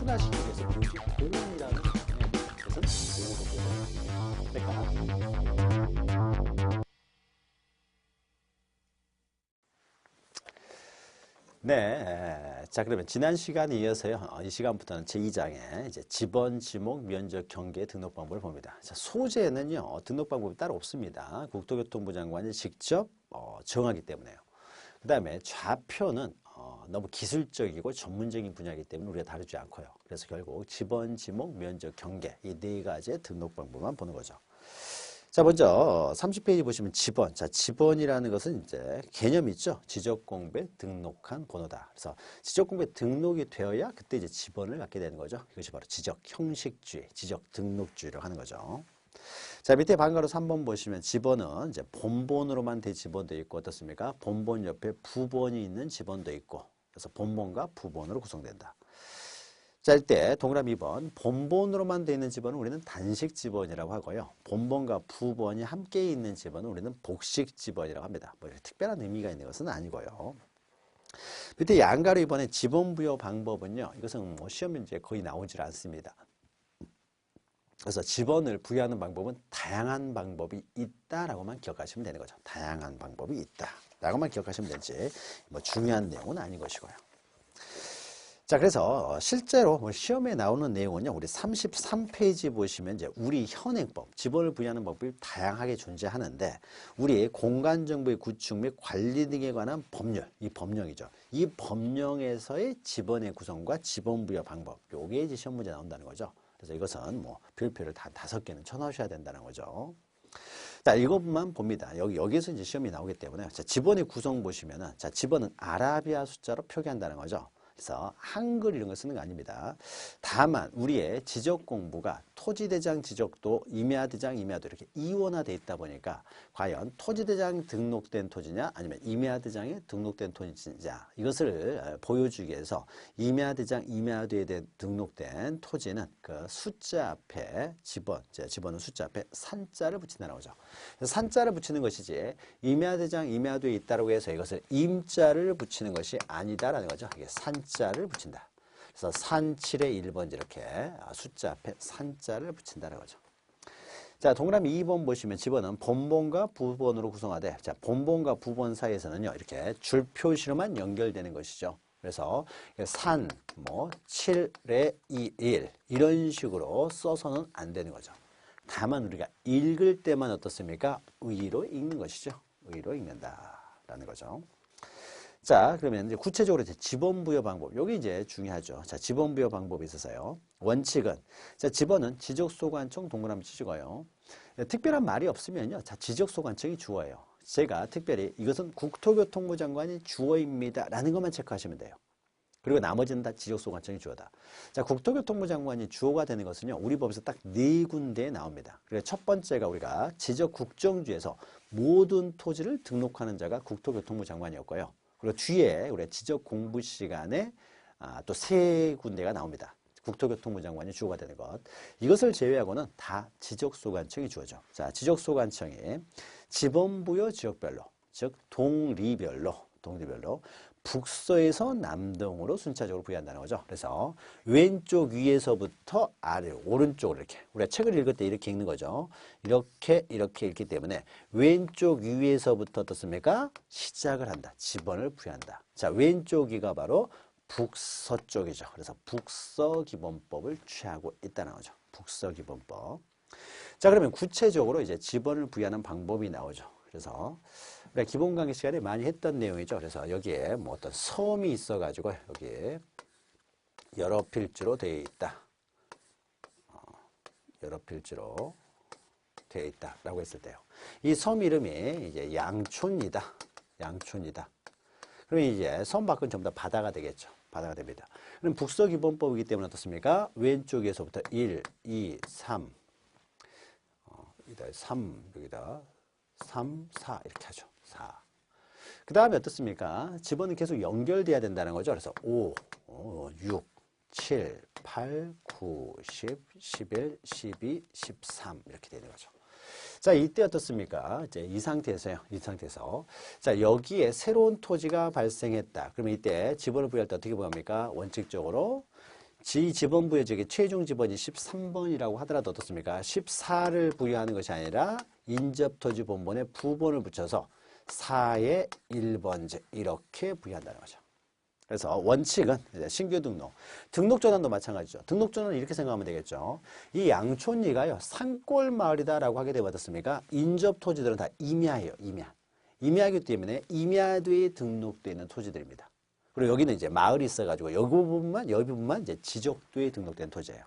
단순화시키기 위해서 무시공이라는 것은 네, 자 그러면 지난 시간에 이어서요. 이 시간부터는 제2장에 이제 지번, 지목, 면적, 경계 등록 방법을 봅니다. 자, 소재는요 등록 방법이 따로 없습니다. 국토교통부 장관이 직접 정하기 때문에요. 그 다음에 좌표는 너무 기술적이고 전문적인 분야이기 때문에 우리가 다루지 않고요. 그래서 결국 지번, 지목, 면적, 경계 이 네 가지의 등록 방법만 보는 거죠. 자, 먼저 30페이지 보시면 지번. 자, 지번이라는 것은 이제 개념이 있죠. 지적공부에 등록한 번호다. 그래서 지적공부에 등록이 되어야 그때 이제 지번을 갖게 되는 거죠. 이것이 바로 지적 형식주의, 지적 등록주의라고 하는 거죠. 자, 밑에 방가로 3번 보시면 지번은 이제 본번으로만 된 지번도 있고 어떻습니까? 본번 옆에 부번이 있는 지번도 있고 그래서 본번과 부번으로 구성된다. 자, 이때 동그라미 2번 본번으로만 되어 있는 지번은 우리는 단식 지번이라고 하고요. 본번과 부번이 함께 있는 지번은 우리는 복식 지번이라고 합니다. 뭐 특별한 의미가 있는 것은 아니고요. 밑에 양가로 2번의 지번 부여 방법은요. 이것은 뭐 시험 문제에 거의 나오질 않습니다. 그래서 지번을 부여하는 방법은 다양한 방법이 있다라고만 기억하시면 되는 거죠. 다양한 방법이 있다라고만 기억하시면 되지 뭐 중요한 내용은 아닌 것이고요. 자, 그래서 실제로 시험에 나오는 내용은요, 우리 33페이지 보시면 이제 우리 현행법, 지번을 부여하는 방법이 다양하게 존재하는데, 우리의 공간정보의 구축 및 관리 등에 관한 법률, 이 법령이죠. 이 법령에서의 지번의 구성과 지번 부여 방법, 요게 이제 시험 문제 나온다는 거죠. 그래서 이것은 뭐 별표를 다 5개는 쳐놓으셔야 된다는 거죠. 자, 이것만 봅니다. 여기에서 이제 시험이 나오기 때문에. 자, 지번의 구성 보시면은, 자, 지번은 아라비아 숫자로 표기한다는 거죠. 그래서 한글 이런 거 쓰는 거 아닙니다. 다만 우리의 지적 공부가 토지대장 지적도 임야대장 임야도 이렇게 이원화되어 있다 보니까 과연 토지대장 등록된 토지냐 아니면 임야대장에 등록된 토지냐 이것을 보여주기 위해서 임야대장 임야도에 등록된 토지는 그 숫자 앞에 지번은 숫자 앞에 산자를 붙인다는 거죠. 산자를 붙이는 것이지 임야대장 임야도에 있다고 해서 이것을 임자를 붙이는 것이 아니다라는 거죠. 이게 산자를 붙인다. 그래서 산7의 1번 이렇게 숫자 앞에 산자를 붙인다는 거죠. 자, 동그라미 2번 보시면 지번은 본번과 부번으로 구성하되 자, 본번과 부번 사이에서는요. 이렇게 줄 표시로만 연결되는 것이죠. 그래서 산, 7의 1 이런 식으로 써서는 안 되는 거죠. 다만 우리가 읽을 때만 어떻습니까? 의로 읽는 것이죠. 의로 읽는다라는 거죠. 자, 그러면 이제 구체적으로 이제 지번 부여 방법. 요게 이제 중요하죠. 자, 지번 부여 방법이 있어서요. 원칙은 자, 지번은 지적소관청 동그라미 치시고요. 특별한 말이 없으면요. 자, 지적소관청이 주어예요. 제가 특별히 이것은 국토교통부 장관이 주어입니다. 라는 것만 체크하시면 돼요. 그리고 나머지는 다 지적소관청이 주어다. 자, 국토교통부 장관이 주어가 되는 것은요. 우리 법에서 딱 4군데에 나옵니다. 그래서 첫 번째가 우리가 지적국정주에서 모든 토지를 등록하는 자가 국토교통부 장관이었고요. 그리고 뒤에 우리 지적 공부 시간에 또 3군데가 나옵니다. 국토교통부 장관이 주어가 되는 것. 이것을 제외하고는 다 지적소관청이 주어져. 자, 지적소관청이 지번부여 지역별로, 즉 동리별로 북서에서 남동으로 순차적으로 부여한다는 거죠. 그래서 왼쪽 위에서부터 아래로 오른쪽으로 이렇게 우리가 책을 읽을 때 이렇게 읽는 거죠. 이렇게 읽기 때문에 왼쪽 위에서부터 어떻습니까? 시작을 한다. 지번을 부여한다. 자, 왼쪽 위가 바로 북서쪽이죠. 그래서 북서기본법을 취하고 있다는 거죠. 북서기본법. 자, 그러면 구체적으로 이제 지번을 부여하는 방법이 나오죠. 그래서 우리가 기본 강의 시간에 많이 했던 내용이죠. 그래서 여기에 뭐 어떤 섬이 있어가지고 여기에 여러 필지로 되어 있다. 여러 필지로 되어 있다라고 했을 때요. 이 섬 이름이 이제 양촌이다. 그러면 이제 섬 밖은 전부 다 바다가 되겠죠. 바다가 됩니다. 그럼 북서기본법이기 때문에 어떻습니까? 왼쪽에서부터 1, 2, 3, 여기다 3, 여기다 3, 4 이렇게 하죠. 4. 그 다음에 어떻습니까? 지번은 계속 연결돼야 된다는 거죠. 그래서 5, 6, 7, 8, 9, 10, 11, 12, 13 이렇게 되는 거죠. 자, 이때 어떻습니까? 이제 이 상태에서요. 자, 여기에 새로운 토지가 발생했다. 그러면 이때 지번을 부여할 때 어떻게 부여합니까? 원칙적으로 지번 부여지역의 최종 지번이 13번이라고 하더라도 어떻습니까? 14를 부여하는 것이 아니라 인접토지 본본에 부본을 붙여서 4의 1번지 이렇게 부여한다는 거죠. 그래서 원칙은 신규 등록, 등록 전환도 마찬가지죠. 등록 전환은 이렇게 생각하면 되겠죠. 이 양촌리가요 산골 마을이다라고 하게 되면 어떻습니까? 인접 토지들은 다 임야예요. 임야이기 때문에 임야도에 등록되어 있는 토지들입니다. 그리고 여기는 이제 마을이 있어가지고 여기 부분만 이제 지적도에 등록된 토지예요.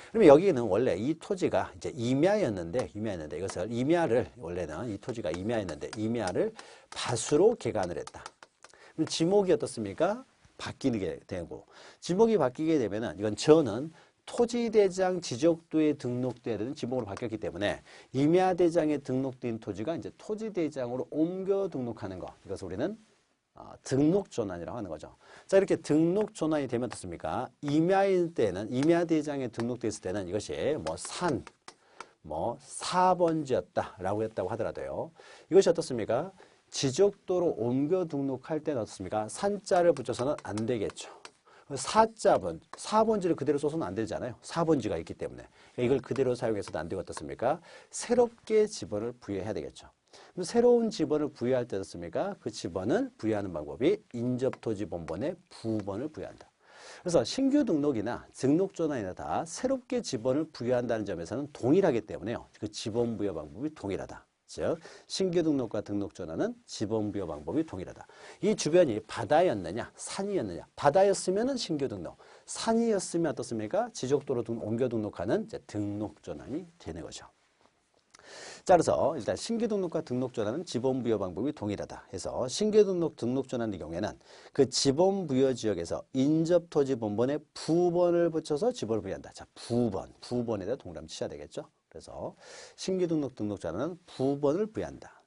그러면 여기는 원래 이 토지가 이제 임야였는데 이것을 원래는 이 토지가 임야였는데 임야를 밭으로 개간을 했다. 그럼 지목이 어떻습니까? 바뀌게 되고, 지목이 바뀌게 되면은 이건 저는 토지대장 지적도에 등록돼야 되는 지목으로 바뀌었기 때문에 임야대장에 등록된 토지가 이제 토지대장으로 옮겨 등록하는 거, 이것을 우리는 등록전환이라고 하는 거죠. 자, 이렇게 등록전환이 되면 어떻습니까? 임야일 때는, 임야대장에 등록됐을 때는 이것이 뭐 4번지였다라고 했다고 하더라도요. 이것이 어떻습니까? 지적도로 옮겨 등록할 때는 어떻습니까? 산자를 붙여서는 안 되겠죠. 4번지를 그대로 써서는 안 되잖아요. 4번지가 있기 때문에. 이걸 그대로 사용해서도 안 되고 어떻습니까? 새롭게 지번을 부여해야 되겠죠. 그럼 새로운 지번을 부여할 때 어떻습니까? 그 지번을 부여하는 방법이 인접토지 본본에 부번을 부여한다. 그래서 신규 등록이나 등록 전환이나 다 새롭게 지번을 부여한다는 점에서는 동일하기 때문에요. 그 지번 부여 방법이 동일하다. 즉 신규 등록과 등록 전환은 지번 부여 방법이 동일하다. 이 주변이 바다였느냐 산이었느냐, 바다였으면 신규 등록, 산이었으면 어떻습니까? 지적도로 옮겨 등록하는 이제 등록 전환이 되는 거죠. 자, 그래서 일단 신규 등록과 등록 전환은 지번 부여 방법이 동일하다 해서 신규 등록 전환의 경우에는 그 지번 부여 지역에서 인접 토지 본본에 부번을 붙여서 지번을 부여한다. 자, 부번에다 동그라미 치셔야 되겠죠. 그래서 신규 등록 전환은 부번을 부여한다.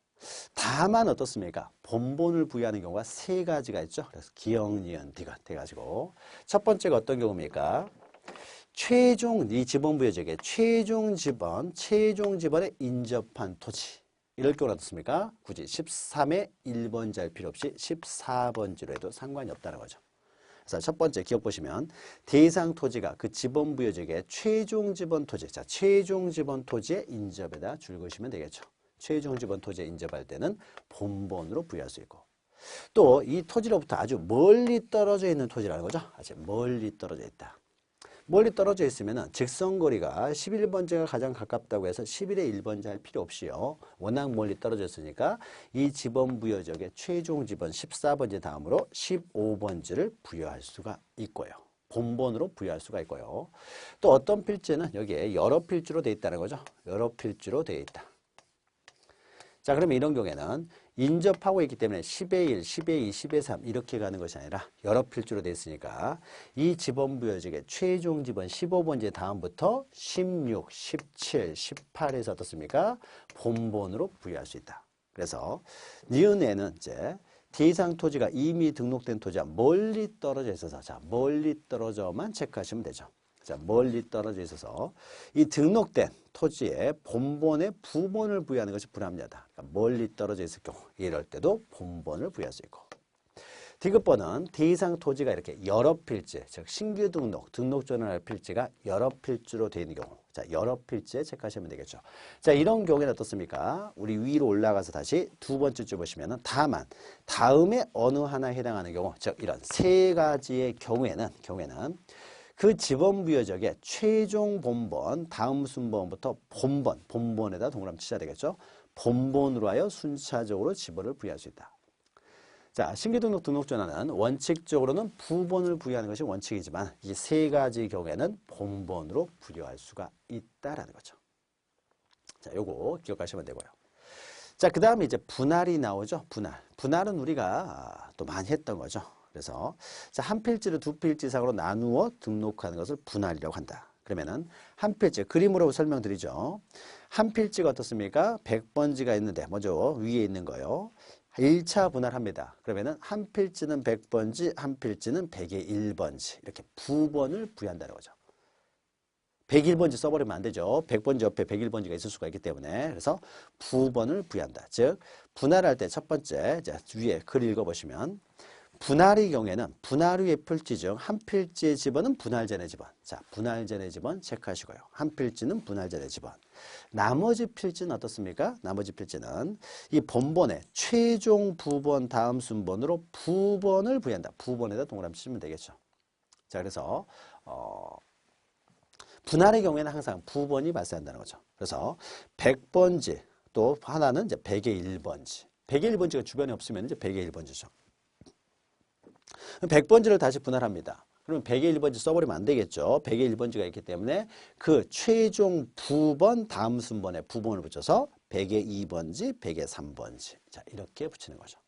다만 어떻습니까? 본본을 부여하는 경우가 세 가지가 있죠. 그래서 기역, 니은, 디귿 돼가지고 첫 번째가 어떤 경우입니까? 이 지번 부여 지역에 최종 지번에 인접한 토지. 이럴 경우는 어떻습니까? 굳이 13의 1번지 할 필요 없이 14번지로 해도 상관이 없다는 거죠. 그래서 첫 번째 기억 보시면 대상 토지가 그 지번 부여 지역의 최종 지번 토지. 자, 최종 지번 토지의 인접에다 줄 것이면 되겠죠. 최종 지번 토지에 인접할 때는 본본으로 부여할 수 있고, 또 이 토지로부터 아주 멀리 떨어져 있는 토지라는 거죠. 아주 멀리 떨어져 있다. 멀리 떨어져 있으면 직선거리가 11번지가 가장 가깝다고 해서 11의 1번지 할 필요 없이요. 워낙 멀리 떨어져 있으니까 이 지번 부여 지역의 최종 지번 14번지 다음으로 15번지를 부여할 수가 있고요. 본본으로 부여할 수가 있고요. 또 어떤 필지는 여기에 여러 필지로 되어 있다는 거죠. 여러 필지로 되어 있다. 자, 그러면 이런 경우에는 인접하고 있기 때문에 10의 1, 10의 2, 10의 3 이렇게 가는 것이 아니라 여러 필지로 되어 있으니까 이 지번 부여지역의 최종 지번 15번지 다음부터 16, 17, 18에서 어떻습니까? 본본으로 부여할 수 있다. 그래서 니은에는 이제 대상 토지가 이미 등록된 토지와 멀리 떨어져 있어서, 자, 멀리 떨어져만 체크하시면 되죠. 자, 멀리 떨어져 있어서 이 등록된 토지에 본본에 부본을 부여하는 것이 불합리하다. 그러니까 멀리 떨어져 있을 경우 이럴 때도 본본을 부여할 수 있고, 디귿번은 대상 토지가 이렇게 여러 필지, 즉 신규 등록 전환할 필지가 여러 필지로 되어 있는 경우, 자, 여러 필지에 체크하시면 되겠죠. 자, 이런 경우에는 어떻습니까? 우리 위로 올라가서 다시 두 번째 줄 보시면은 다만 다음에 어느 하나에 해당하는 경우, 즉 이런 세 가지의 경우에는 그 지번 부여 지역의 최종 본본 다음 순번부터 본본에다 동그라미 치셔야 되겠죠. 본본으로 하여 순차적으로 지번을 부여할 수 있다. 자, 신규 등록 전환은 원칙적으로는 부본을 부여하는 것이 원칙이지만 이 세 가지 경우에는 본본으로 부여할 수가 있다라는 거죠. 자, 요거 기억하시면 되고요. 자, 그 다음에 이제 분할이 나오죠. 분할은 우리가 또 많이 했던 거죠. 그래서 자, 한 필지를 두 필지 이상으로 나누어 등록하는 것을 분할이라고 한다. 그러면은 한 필지, 그림으로 설명드리죠. 한 필지가 어떻습니까? 100번지가 있는데 먼저 위에 있는 거요. 1차 분할합니다. 그러면은 한 필지는 100번지, 한 필지는 100의 1번지 이렇게 부번을 부여한다는 거죠. 101번지 써버리면 안 되죠. 100번지 옆에 101번지가 있을 수가 있기 때문에. 그래서 부번을 부여한다. 즉 분할할 때 첫 번째, 자, 위에 글 읽어보시면 분할의 경우에는 분할 후의 필지 중 한 필지의 집어는 분할 전의 집어. 자, 분할 전의 집어는 체크하시고요. 한 필지는 분할 전의 집어. 나머지 필지는 어떻습니까? 나머지 필지는 이 본본의 최종 부본 다음 순번으로 부본을 부여한다. 부본에다 동그라미 치면 되겠죠. 자, 그래서 분할의 경우에는 항상 부본이 발생한다는 거죠. 그래서 100번지 또 하나는 이제 100의 1번지. 100의 1번지가 주변에 없으면 이제 100의 1번지죠. 100번지를 다시 분할합니다. 그러면 100의 1번지 써버리면 안 되겠죠. 100의 1번지가 있기 때문에 그 최종 부번 다음 순번에 부번을 붙여서 100의 2번지, 100의 3번지. 자, 이렇게 붙이는 거죠.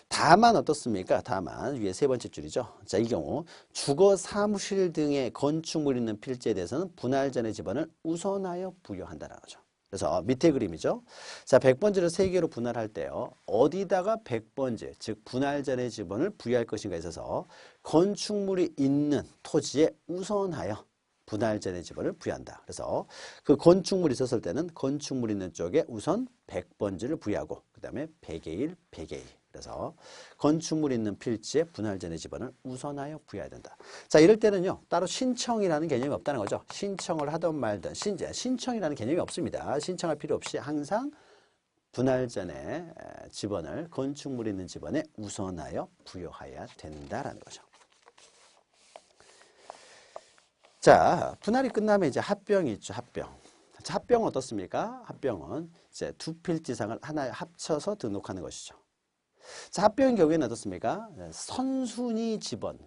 다만 어떻습니까? 다만 위에 세 번째 줄이죠. 자, 이 경우 주거 사무실 등의 건축물 있는 필지에 대해서는 분할 전의 집원을 우선하여 부여한다는 거죠. 그래서 밑에 그림이죠. 자, 100번지를 3개로 분할할 때요. 어디다가 100번지, 즉 분할 전의 집원을 부여할 것인가에 있어서 건축물이 있는 토지에 우선하여 분할 전의 집원을 부여한다. 그래서 그 건축물이 있었을 때는 건축물 있는 쪽에 우선 100번지를 부여하고 그 다음에 100의 1, 100의 2. 그래서 건축물 있는 필지에 분할 전의 집원을 우선하여 부여해야 된다. 자, 이럴 때는요. 따로 신청이라는 개념이 없다는 거죠. 신청을 하든 말든 신청이라는 개념이 없습니다. 신청할 필요 없이 항상 분할 전의 집원을 건축물 있는 집원에 우선하여 부여해야 된다라는 거죠. 자, 분할이 끝나면 이제 합병이 있죠. 합병. 자, 합병은 어떻습니까? 합병은 이제 두 필지상을 하나에 합쳐서 등록하는 것이죠. 자, 합병의 경우에는 어떻습니까? 선순위 집원,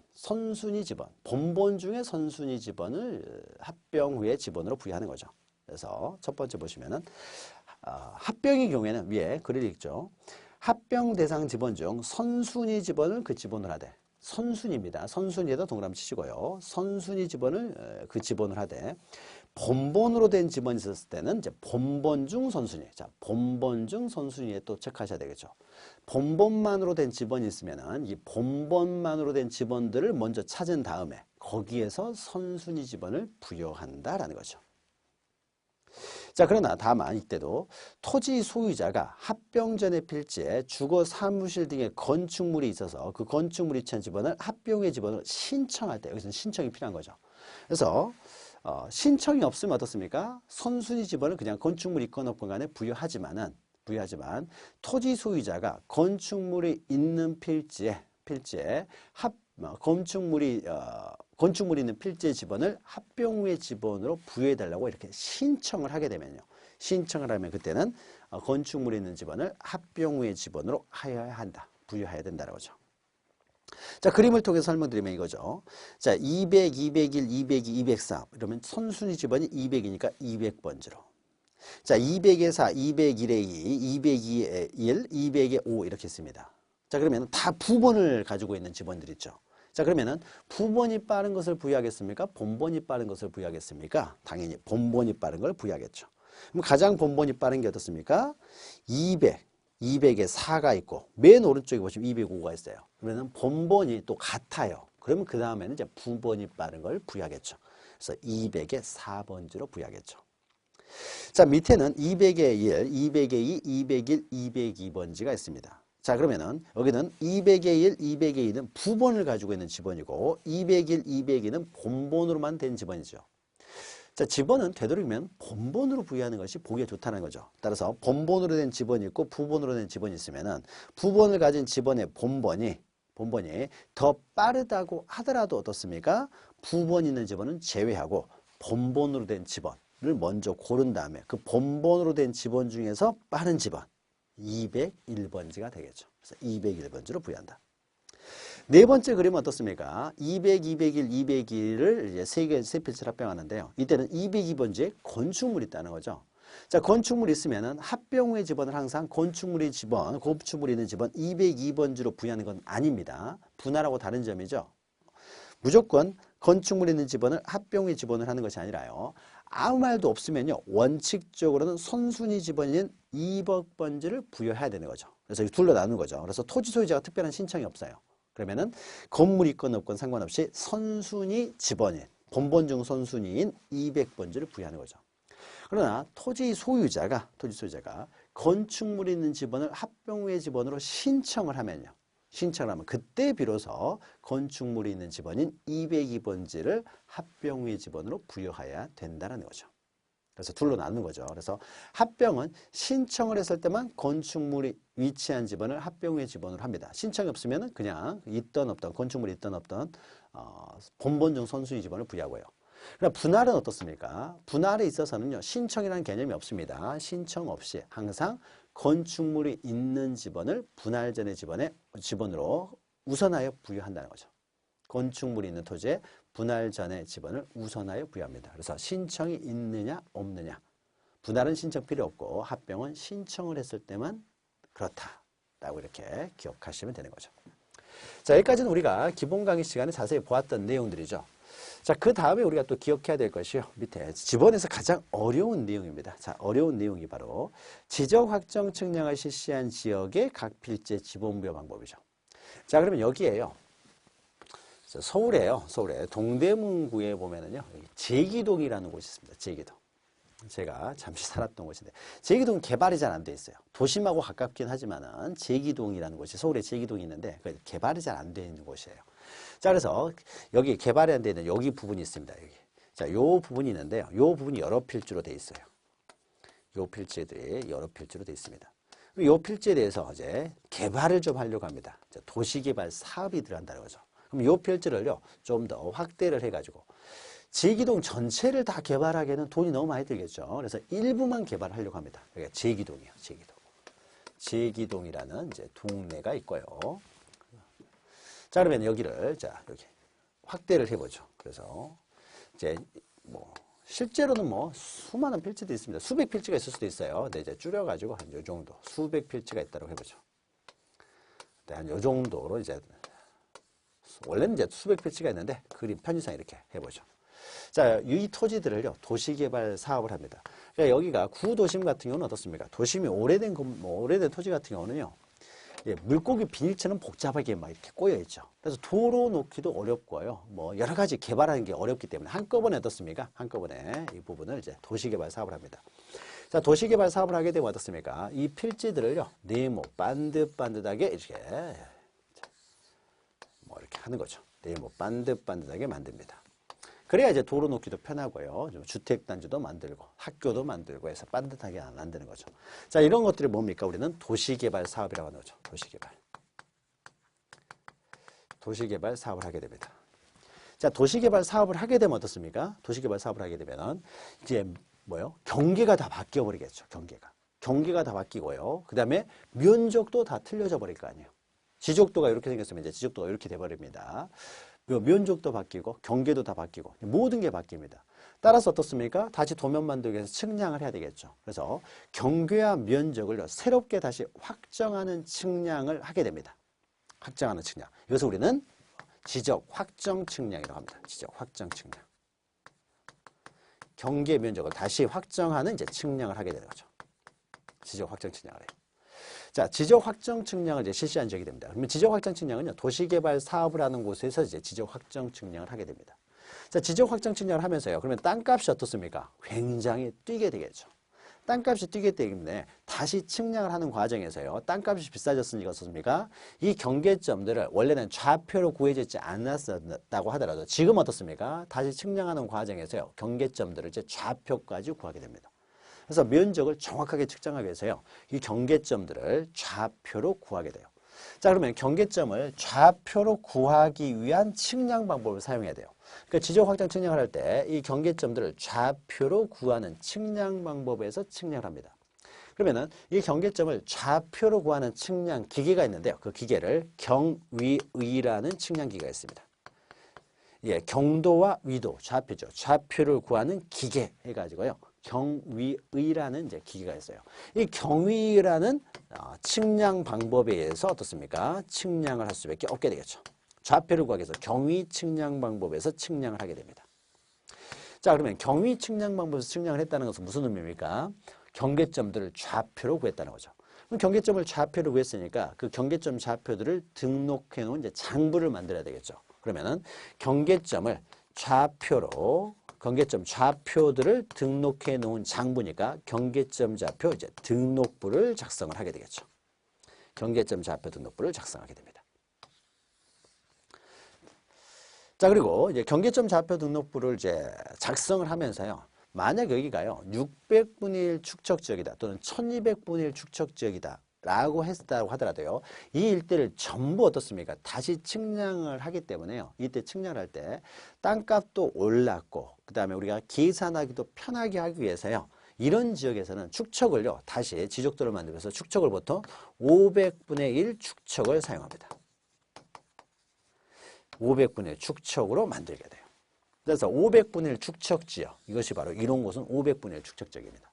본본 중에 선순위 집원을 합병 후에 집원으로 부여하는 거죠. 그래서 첫 번째 보시면은 합병의 경우에는 위에 글을 읽죠. 합병 대상 집원 중 선순위 집원을 그 집원을 하되 선순위입니다. 선순위에다 동그라미 치시고요. 선순위 집원을 그 집원을 하되 본본으로 된 집원이 있었을 때는 이제 본본 중 선순위. 자, 본본 중 선순위에 또 체크하셔야 되겠죠. 본본만으로 된 집원이 있으면은 이 본본만으로 된 집원들을 먼저 찾은 다음에 거기에서 선순위 집원을 부여한다라는 거죠. 자, 그러나 다만 이때도 토지 소유자가 합병 전의 필지에 주거 사무실 등의 건축물이 있어서 그 건축물이 취한 집원을 합병의 집원으로 신청할 때 여기서는 신청이 필요한 거죠. 그래서 신청이 없으면 어떻습니까? 선순위 집원을 그냥 건축물이 있건 없건 간에 부여하지만 토지 소유자가 건축물이 있는 필지에 건축물이 있는 필지의 집원을 합병 후의 집원으로 부여해달라고 이렇게 신청을 하게 되면요. 신청을 하면 그때는 건축물이 있는 집원을 합병 후의 집원으로 하여야 한다. 부여해야 된다는 거죠. 자, 그림을 통해서 설명드리면 이거죠. 자, 200, 201, 202, 204 이러면 선순위 집원이 200이니까 200번지로. 자, 200의 4, 201의 2, 202의 1, 200의 5 이렇게 있습니다. 자, 그러면 다 부본을 가지고 있는 집원들 있죠. 자, 그러면은 부본이 빠른 것을 부여하겠습니까? 본본이 빠른 것을 부여하겠습니까? 당연히 본본이 빠른 걸 부여하겠죠. 그럼 가장 본본이 빠른 게 어떻습니까? 200에 4가 있고 맨 오른쪽에 보시면 205가 있어요. 그러면 본본이 또 같아요. 그러면 그 다음에는 이제 부본이 빠른 걸 부여하겠죠. 그래서 200에 4번지로 부여하겠죠. 자, 밑에는 200의 1, 200의 2, 201, 202번지가 있습니다. 자, 그러면은 여기는 200의 1, 200의 2는 부본을 가지고 있는 집원이고 201, 202는 본본으로만 된 집원이죠. 자, 집원은 되도록이면 본본으로 부여하는 것이 보기에 좋다는 거죠. 따라서 본본으로 된 집원이 있고 부본으로 된 집원이 있으면은 부본을 가진 집원의 본본이 더 빠르다고 하더라도 어떻습니까? 부본 있는 집원은 제외하고 본본으로 된 집원을 먼저 고른 다음에 그 본본으로 된 집원 중에서 빠른 집원 201번지가 되겠죠. 그래서 201번지로 부여한다. 네 번째 그림은 어떻습니까? 200, 201, 202를 이제 세 필지를 합병하는데요. 이때는 202번지에 건축물이 있다는 거죠. 자, 건축물이 있으면은 합병 후의 집원을 항상 건축물이 있는 집원 202번지로 부여하는 건 아닙니다. 분할하고 다른 점이죠. 무조건 건축물이 있는 집원을 합병 후의 집원을 하는 것이 아니라요. 아무 말도 없으면요. 원칙적으로는 선순위 집원인 200번지를 부여해야 되는 거죠. 그래서 둘로 나누는 거죠. 그래서 토지 소유자가 특별한 신청이 없어요. 그러면은 건물이 있건 없건 상관없이 선순위 집원인, 본본 중 선순위인 200번지를 부여하는 거죠. 그러나 토지 소유자가 건축물이 있는 집원을 합병 후의 집원으로 신청을 하면요. 신청을 하면 그때 비로소 건축물이 있는 집원인 202번지를 합병의 집원으로 부여해야 된다는 거죠. 그래서 둘로 나누는 거죠. 그래서 합병은 신청을 했을 때만 건축물이 위치한 집원을 합병의 집원으로 합니다. 신청이 없으면 그냥 있던 없던 건축물이 있던 없던 본본중 선수의 집원을 부여하고요. 그럼 분할은 어떻습니까? 분할에 있어서는요. 신청이라는 개념이 없습니다. 신청 없이 항상 건축물이 있는 집원을 분할 전의 집원으로 우선하여 부여한다는 거죠. 건축물이 있는 토지에 분할 전의 집원을 우선하여 부여합니다. 그래서 신청이 있느냐 없느냐. 분할은 신청 필요 없고 합병은 신청을 했을 때만 그렇다라고 이렇게 기억하시면 되는 거죠. 자, 여기까지는 우리가 기본 강의 시간에 자세히 보았던 내용들이죠. 자, 그 다음에 우리가 또 기억해야 될 것이요. 밑에 집원에서 가장 어려운 내용입니다. 자, 어려운 내용이 바로 지적 확정 측량을 실시한 지역의 각 필지 지번 부여 방법이죠. 자, 그러면 여기에요. 서울에요. 서울에 동대문구에 보면은요. 제기동이라는 곳이 있습니다. 제기동. 제가 잠시 살았던 곳인데 제기동 개발이 잘 안 돼 있어요. 도심하고 가깝긴 하지만은 제기동이라는 곳이 서울에 제기동이 있는데 개발이 잘 안 돼 있는 곳이에요. 자, 그래서 여기 개발이 안 돼 있는 여기 부분이 있습니다. 여기. 자, 요 부분이 있는데요. 요 부분이 여러 필지로 돼 있어요. 요 필지들이 여러 필지로 돼 있습니다. 요 필지에 대해서 이제 개발을 좀 하려고 합니다. 도시개발 사업이 들어간다는 거죠. 그럼 요 필지를요, 좀 더 확대를 해가지고, 제기동 전체를 다 개발하기에는 돈이 너무 많이 들겠죠. 그래서 일부만 개발하려고 합니다. 그러니까 제기동이요, 제기동. 제기동이라는 이제 동네가 있고요. 자, 그러면 여기를, 자, 여기 확대를 해보죠. 그래서 이제 실제로는 수많은 필지도 있습니다. 수백 필지가 있을 수도 있어요. 근데 이제 줄여가지고 한 요 정도, 수백 필지가 있다고 해보죠. 한 요 정도로 이제, 원래는 이제 수백 필지가 있는데 그림 편의상 이렇게 해보죠. 자, 이 토지들을요, 도시개발 사업을 합니다. 그러니까 여기가 구도심 같은 경우는 어떻습니까? 도심이 오래된 토지 같은 경우는요, 물고기 비닐처럼 복잡하게 막 이렇게 꼬여있죠. 그래서 도로 놓기도 어렵고요. 여러 가지 개발하는 게 어렵기 때문에 한꺼번에 어떻습니까? 한꺼번에 이 부분을 이제 도시개발 사업을 합니다. 자, 도시개발 사업을 하게 되면 어떻습니까? 이 필지들을요, 네모, 반듯반듯하게 이렇게, 이렇게 하는 거죠. 네모, 반듯반듯하게 만듭니다. 그래야 이제 도로 놓기도 편하고요. 주택단지도 만들고 학교도 만들고 해서 반듯하게 만드는 거죠. 자, 이런 것들이 뭡니까? 우리는 도시개발 사업이라고 하는 거죠. 도시개발 사업을 하게 됩니다. 자, 도시개발 사업을 하게 되면 어떻습니까? 도시개발 사업을 하게 되면 이제 경계가 다 바뀌어 버리겠죠. 경계가 다 바뀌고요. 그 다음에 면적도 다 틀려져 버릴 거 아니에요. 지적도가 이렇게 생겼으면 이제 지적도가 이렇게 돼 버립니다. 면적도 바뀌고 경계도 다 바뀌고 모든 게 바뀝니다. 따라서 어떻습니까? 다시 도면 만들기 위해서 측량을 해야 되겠죠. 그래서 경계와 면적을 새롭게 다시 확정하는 측량을 하게 됩니다. 확정하는 측량. 이것을 우리는 지적 확정 측량이라고 합니다. 지적 확정 측량. 경계 면적을 다시 확정하는 이제 측량을 하게 되는 거죠. 지적 확정 측량을 해요. 자, 지적 확정 측량을 이제 실시한 적이 됩니다. 그러면 지적 확정 측량은요, 도시개발 사업을 하는 곳에서 이제 지적 확정 측량을 하게 됩니다. 자, 지적 확정 측량을 하면서요, 그러면 땅값이 어떻습니까? 굉장히 뛰게 되겠죠. 땅값이 뛰기 때문에 다시 측량을 하는 과정에서요, 땅값이 비싸졌으니까 어떻습니까? 이 경계점들을 원래는 좌표로 구해지지 않았다고 하더라도 지금 어떻습니까? 다시 측량하는 과정에서요, 경계점들을 이제 좌표까지 구하게 됩니다. 그래서 면적을 정확하게 측정하기 위해서요, 이 경계점들을 좌표로 구하게 돼요. 자, 그러면 경계점을 좌표로 구하기 위한 측량 방법을 사용해야 돼요. 그러니까 지적 확정 측량을 할 때 이 경계점들을 좌표로 구하는 측량 방법에서 측량을 합니다. 그러면은 이 경계점을 좌표로 구하는 측량 기계가 있는데요. 그 기계를 경위의라는 측량 기계가 있습니다. 예, 경도와 위도, 좌표죠. 좌표를 구하는 기계 해가지고요. 경위의라는 이제 기계가 있어요. 이 경위라는 측량 방법에 의해서 어떻습니까? 측량을 할 수밖에 없게 되겠죠. 좌표를 구하기 위해서 경위 측량 방법에서 측량을 하게 됩니다. 자, 그러면 경위 측량 방법에서 측량을 했다는 것은 무슨 의미입니까? 경계점들을 좌표로 구했다는 거죠. 그럼 경계점을 좌표로 구했으니까 그 경계점 좌표들을 등록해 놓은 이제 장부를 만들어야 되겠죠. 그러면은 경계점 좌표들을 등록해 놓은 장부니까 경계점 좌표 이제 등록부를 작성을 하게 되겠죠. 경계점 좌표 등록부를 작성하게 됩니다. 자, 그리고 이제 경계점 좌표 등록부를 이제 작성을 하면서요. 만약 여기가요, 600분의 1 축척 지역이다 또는 1200분의 1 축척 지역이다 라고 했다고 하더라도요, 이 일대를 전부 어떻습니까? 다시 측량을 하기 때문에요. 이때 측량을 할 때 땅값도 올랐고, 그 다음에 우리가 계산하기도 편하게 하기 위해서요, 이런 지역에서는 축척을요, 다시 지적도를 만들면서 축척을 보통 500분의 1 축척을 사용합니다. 500분의 1 축척으로 만들게 돼요. 그래서 500분의 1 축척 지역, 이것이 바로 이런 곳은 500분의 1 축척 지역입니다.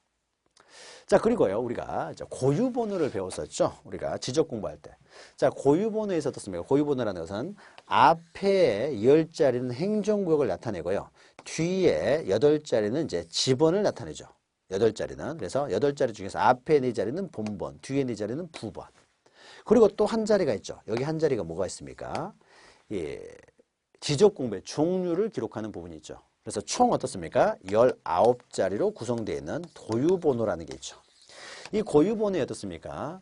자, 그리고요, 우리가 고유번호를 배웠었죠. 우리가 지적 공부할 때. 자, 고유번호에서 어떻습니까? 고유번호라는 것은 앞에 10자리는 행정구역을 나타내고요. 뒤에 8자리는 이제 지번을 나타내죠. 8자리는. 그래서 8자리 중에서 앞에 4자리는 본번, 뒤에 4자리는 부번. 그리고 또 한 자리가 있죠. 여기 한 자리가 뭐가 있습니까? 예, 지적 공부의 종류를 기록하는 부분이 있죠. 그래서 총 어떻습니까? 19자리로 구성되어 있는 고유번호라는 게 있죠. 이 고유번호에 어떻습니까?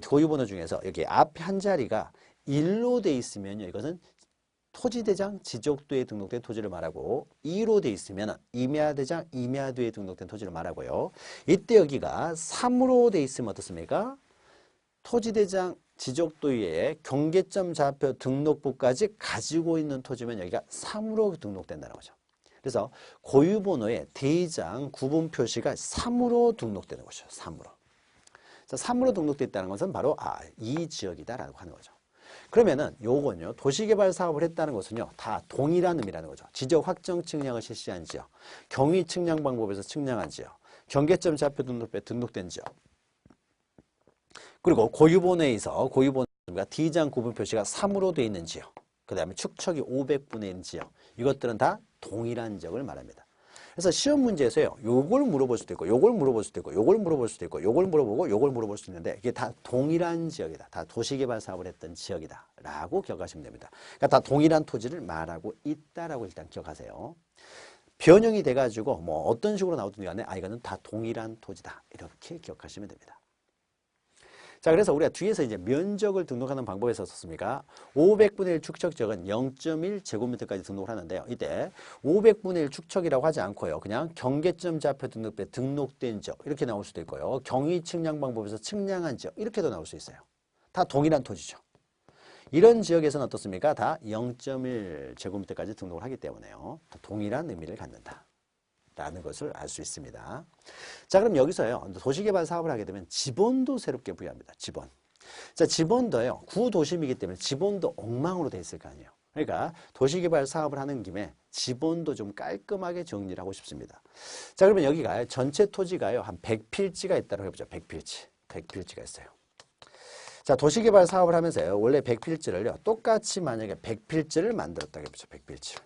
고유번호 중에서 여기 앞에 한 자리가 1로 돼 있으면요, 이것은 토지대장 지적도에 등록된 토지를 말하고, 2로 돼 있으면 임야대장 임야도에 등록된 토지를 말하고요. 이때 여기가 3으로 돼 있으면 어떻습니까? 토지대장 지적도에 경계점 좌표 등록부까지 가지고 있는 토지면 여기가 3으로 등록된다는 거죠. 그래서 고유번호의 대장 구분 표시가 3으로 등록되는 것이죠. 3으로. 자, 3으로 등록되어 있다는 것은 바로 이 지역이다라고 하는 거죠. 그러면은 요건요, 도시개발 사업을 했다는 것은요, 다 동일한 의미라는 거죠. 지적 확정 측량을 실시한 지역, 경위 측량 방법에서 측량한 지역, 경계점 좌표 등록부에 등록된 지역, 그리고 고유번호에서 고유번호가 D장 구분 표시가 3으로 되어 있는 지역, 그 다음에 축척이 500분의 1 지역, 이것들은 다 동일한 지역을 말합니다. 그래서 시험 문제에서요, 요걸 물어볼 수도 있고, 요걸 물어볼 수도 있고, 요걸 물어볼 수도 있고, 요걸 물어보고, 요걸 물어볼 수 있는데, 이게 다 동일한 지역이다. 다 도시개발 사업을 했던 지역이다. 라고 기억하시면 됩니다. 그러니까 다 동일한 토지를 말하고 있다라고 일단 기억하세요. 변형이 돼가지고, 뭐 어떤 식으로 나오든 간에, 이거는 다 동일한 토지다. 이렇게 기억하시면 됩니다. 자, 그래서 우리가 뒤에서 이제 면적을 등록하는 방법에서 썼습니까? 500분의 1 축척 지역은 0.1 제곱미터까지 등록을 하는데요. 이때 500분의 1 축척이라고 하지 않고요. 그냥 경계점 좌표 등록부에 등록된 지역 이렇게 나올 수도 있고요. 경위 측량 방법에서 측량한 지역 이렇게도 나올 수 있어요. 다 동일한 토지죠. 이런 지역에서는 어떻습니까? 다 0.1 제곱미터까지 등록을 하기 때문에요. 다 동일한 의미를 갖는다. 라는 것을 알 수 있습니다. 자, 그럼 여기서요, 도시개발 사업을 하게 되면 지번도 새롭게 부여합니다. 지번. 자, 지번도요, 구도심이기 때문에 지번도 엉망으로 돼 있을 거 아니에요. 그러니까 도시개발 사업을 하는 김에 지번도 좀 깔끔하게 정리를 하고 싶습니다. 자, 그러면 여기가 전체 토지가요, 한 100필지가 있다고 해보죠. 100필지. 100필지가 있어요. 자, 도시개발 사업을 하면서요, 원래 100필지를요, 똑같이 만약에 100필지를 만들었다고 해보죠. 100필지.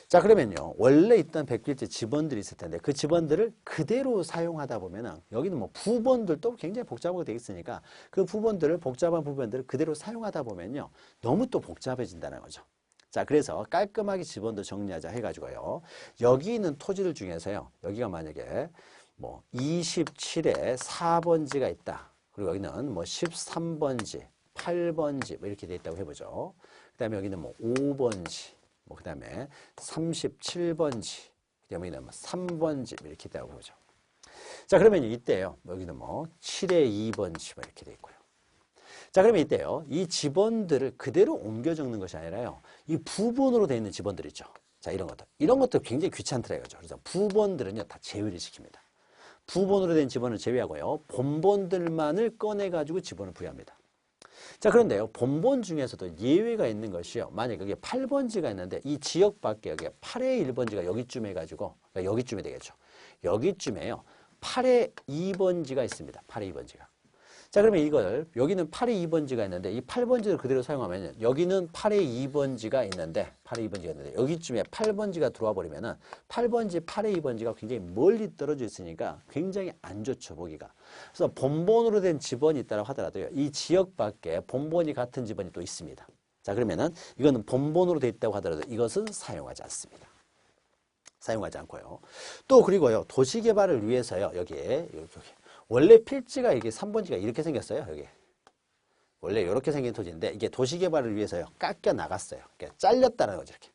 자, 그러면요, 원래 있던 100필지 지번들이 있을 텐데 그 지번들을 그대로 사용하다 보면은 여기는 뭐 부번들도 굉장히 복잡하게 되어 있으니까 그 부번들을 복잡한 부분들을 그대로 사용하다 보면요, 너무 또 복잡해진다는 거죠. 자, 그래서 깔끔하게 지번도 정리하자 해가지고요, 여기 있는 토지들 중에서요, 여기가 만약에 뭐 27에 4번지가 있다. 그리고 여기는 뭐 13번지, 8번지 뭐 이렇게 돼 있다고 해보죠. 그 다음에 여기는 뭐 5번지. 그 다음에 37번지, 그 다음에 뭐 3번지 이렇게 있다고 보죠. 자, 그러면 이때요, 여기는 뭐 7에 2번지 이렇게 돼 있고요. 자, 그러면 이때요, 이 지번들을 그대로 옮겨 적는 것이 아니라요, 이 부번으로 되어 있는 지번들 있죠. 자, 이런 것들 굉장히 귀찮더라 이거죠. 그래서 부번들은요, 다 제외를 시킵니다. 부번으로 된 지번을 제외하고요, 본번들만을 꺼내가지고 지번을 부여합니다. 자, 그런데요, 본번 중에서도 예외가 있는 것이요. 만약에 여기에 8번지가 있는데 이 지역 밖에 여기에 8의 1번지가 여기쯤 해가지고, 그러니까 여기쯤이 되겠죠. 여기쯤에요, 8의 2번지가 있습니다. 8의 2번지가. 자, 그러면 이걸, 여기는 8의 2번지가 있는데 이 8번지를 그대로 사용하면 여기는 8의 2번지가 있는데, 8의 2번지가 있는데 여기쯤에 8번지가 들어와 버리면은 8번지, 8의 2번지가 굉장히 멀리 떨어져 있으니까 굉장히 안 좋죠, 보기가. 그래서 본번으로 된 지번이 있다고 하더라도요, 이 지역 밖에 본번이 같은 지번이 또 있습니다. 자, 그러면은 이거는 본번으로 돼 있다고 하더라도 이것은 사용하지 않습니다. 사용하지 않고요. 또 그리고요, 도시개발을 위해서요, 여기. 원래 필지가 이게 3번지가 이렇게 생겼어요, 여기. 원래 이렇게 생긴 토지인데 이게 도시개발을 위해서요. 깎여 나갔어요. 그러니까 잘렸다는 거죠. 이렇게.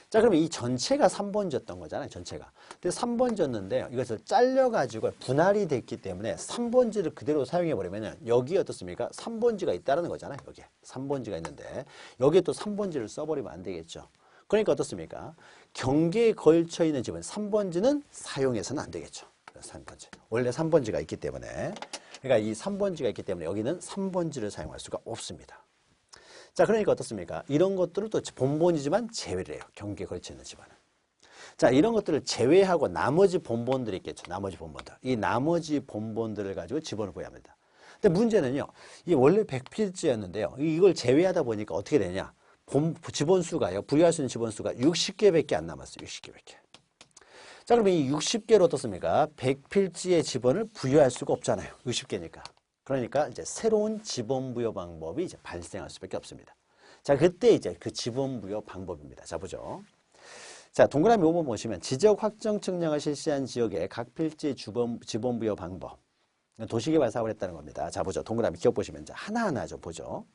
자, 그러면 이 전체가 3번지였던 거잖아요. 전체가. 근데 3번지였는데요. 이것을 잘려가지고 분할이 됐기 때문에 3번지를 그대로 사용해버리면 여기에 어떻습니까? 3번지가 있다는 거잖아요. 여기에. 3번지가 있는데 여기에 또 3번지를 써버리면 안 되겠죠. 그러니까 어떻습니까? 경계에 걸쳐 있는 집은 3번지는 사용해서는 안 되겠죠. 3번지. 원래 3번지가 있기 때문에. 그러니까 이 3번지가 있기 때문에 여기는 3번지를 사용할 수가 없습니다. 자, 그러니까 어떻습니까? 이런 것들을 또 본본이지만 제외를 해요. 경계에 걸쳐 있는 집안은. 자, 이런 것들을 제외하고 나머지 본본들이 있겠죠. 나머지 본본들. 이 나머지 본본들을 가지고 지번을 부여해야 합니다. 근데 문제는요. 이 원래 100필지였는데요. 이걸 제외하다 보니까 어떻게 되냐? 지번수가요. 부여할 수 있는 지번수가 60개밖에 안 남았어요. 60개밖에. 자, 그러면 이 60개로 어떻습니까? 100필지의 지번을 부여할 수가 없잖아요. 60개니까. 그러니까 이제 새로운 지번 부여 방법이 이제 발생할 수밖에 없습니다. 자, 그때 이제 그 지번 부여 방법입니다. 자, 보죠. 자, 동그라미 5번 보시면 지적 확정 측량을 실시한 지역의 각 필지 지번 부여 방법. 도시개발 사업을 했다는 겁니다. 자, 보죠. 동그라미 기억 보시면 이제 하나하나 좀 보죠.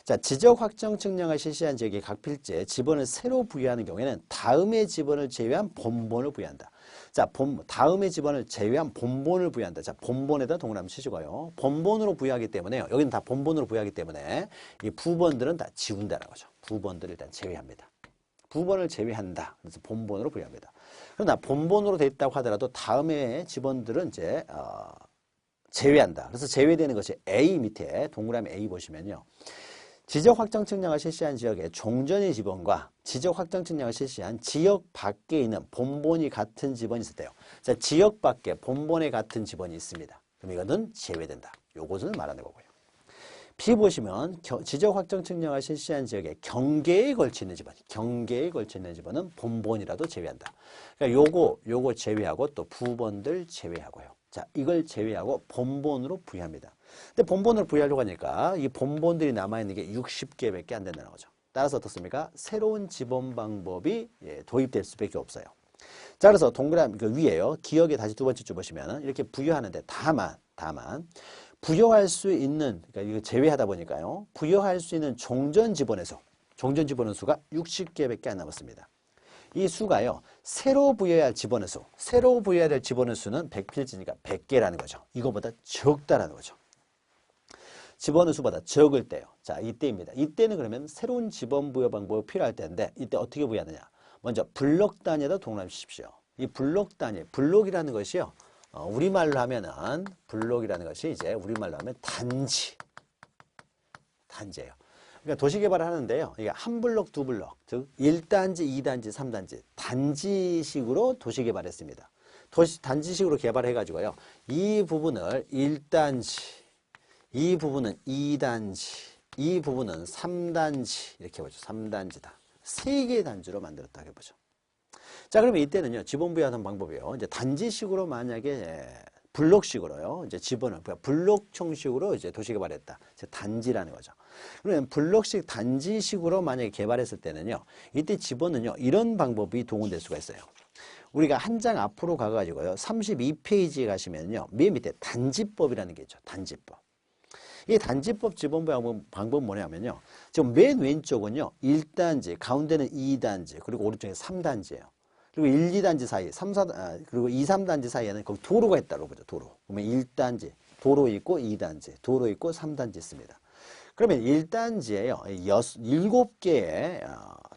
자, 지적 확정 측량을 실시한 지역의 각 필지에 지번을 새로 부여하는 경우에는 다음의 지번을 제외한 본본을 부여한다. 자, 다음의 지번을 제외한 본본을 부여한다. 자, 본본에다 동그라미 치시고요. 본본으로 부여하기 때문에요. 여기는 다 본본으로 부여하기 때문에 이 부번들은 다 지운다는 거죠. 부번들을 일단 제외합니다. 부번을 제외한다. 그래서 본본으로 부여합니다. 그러나 본본으로 돼 있다고 하더라도 다음의 지번들은 이제 제외한다. 그래서 제외되는 것이 A 밑에 동그라미 A 보시면요. 지적 확정 측량을 실시한 지역의 종전의 지번과 지적 확정 측량을 실시한 지역 밖에 있는 본본이 같은 지번이 있을 때요. 자, 지역 밖에 본본에 같은 지번이 있습니다. 그럼 이거는 제외된다. 요것을 말하는 거고요. B 보시면 지적 확정 측량을 실시한 지역의 경계에 걸쳐 있는 지번, 경계에 걸쳐 있는 지번은 본본이라도 제외한다. 그러니까 요거 제외하고 또 부번들 제외하고요. 자, 이걸 제외하고 본본으로 부여합니다. 근데 본본으로 부여하려고 하니까 이 본본들이 남아있는 게 60개밖에 안 된다는 거죠. 따라서 어떻습니까? 새로운 지번 방법이 도입될 수밖에 없어요. 자, 그래서 동그라미 그 위에요. 기억에 다시 두 번째 줄 보시면 이렇게 부여하는데 다만 부여할 수 있는, 그러니까 이거 제외하다 보니까요. 부여할 수 있는 종전 지번의 수가 60개밖에 안 남았습니다. 이 수가요. 새로 부여해야 할 지번의 수, 새로 부여해야 될 지번의 수는 100필지니까 100개라는 거죠. 이거보다 적다라는 거죠. 지번의 수보다 적을 때요. 자, 이때입니다. 이때는 그러면 새로운 지번 부여 방법이 필요할 때인데 이때 어떻게 부여하느냐. 먼저 블록 단위에다 동그라미 치십시오. 이 블록 단위, 블록이라는 것이요. 우리말로 하면은 블록이라는 것이 이제 우리말로 하면 단지예요. 그러니까 도시개발을 하는데요. 이게 한 블록, 두 블록, 즉 1단지, 2단지, 3단지 단지식으로 도시개발했습니다. 단지식으로 개발해가지고요. 이 부분을 1단지, 이 부분은 2단지, 이 부분은 3단지 이렇게 보죠. 3단지다. 3개의 단지로 만들었다 해보죠. 자, 그러면 이때는요. 지번 부여하는 방법이요. 이제 단지식으로 만약에 블록식으로요. 이제 지번을 블록 형식으로 이제 도시개발했다. 이제 단지라는 거죠. 그러면 블록식 단지식으로 만약에 개발했을 때는요. 이때 지번은요. 이런 방법이 동원될 수가 있어요. 우리가 한 장 앞으로 가가지고요. 32페이지에 가시면요. 맨 밑에 단지법이라는 게 있죠. 단지법. 이 단지법 지번부 방법은 뭐냐면요. 지금 맨 왼쪽은요. 1단지, 가운데는 2단지, 그리고 오른쪽에 3단지예요. 그리고 1, 2단지 사이, 그리고 2, 3단지 사이에는 거기 도로가 있다고 보죠. 도로. 그러면 1단지, 도로 있고 2단지, 도로 있고 3단지 있습니다. 그러면 1단지에요. 7개의